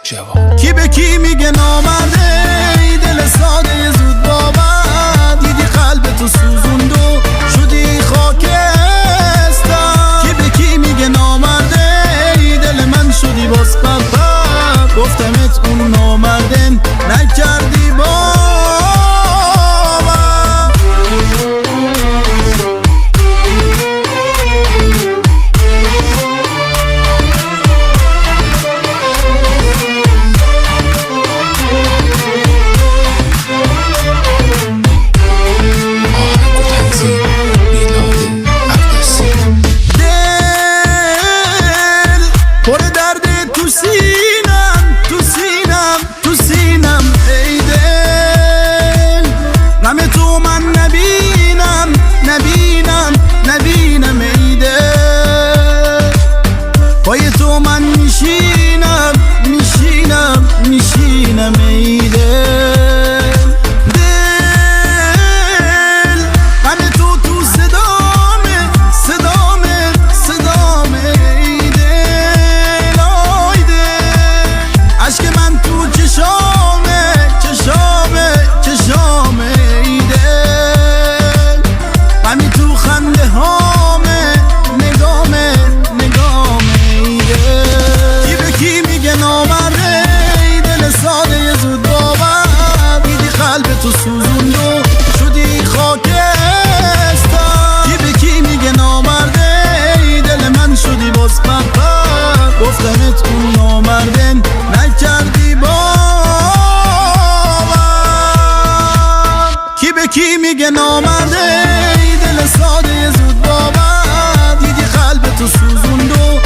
جوان. کی به کی میگه نامرده ای دل ساده زود باور، دیدی قلب تو سوزوند و شدی خاکستر. کی به کی میگه نامرده ای دل من شدی باز پرپر، گفتمت اون نامردن نکردی باور. پر درد تو سینم، تو سینم، تو سینم ای دل، غم تو من نبینم، نبینم، نبینم ای دل، پای تو من میشینم، میشینم، میشینم ای دل، دل غم تو تو صدامه، صدامه، صدامه ای دل، آی دل عشق من تو چشامه، چشامه، چشامه ای دل، غمی تو خنده هامه، نگامه، نگامه ای دل. کی به کی میگه نامرده ای دل ساده زود باور، دیدی قلب تو سوزوند و شدی خاکستر. کی به کی میگه نامرده ای دل من شدی باز پرپر، گفتمت اون نامردن نکردی باور. کی به کی میگه نامرده ای دل ساده زود باور، دیدی قلب تو سوزوند و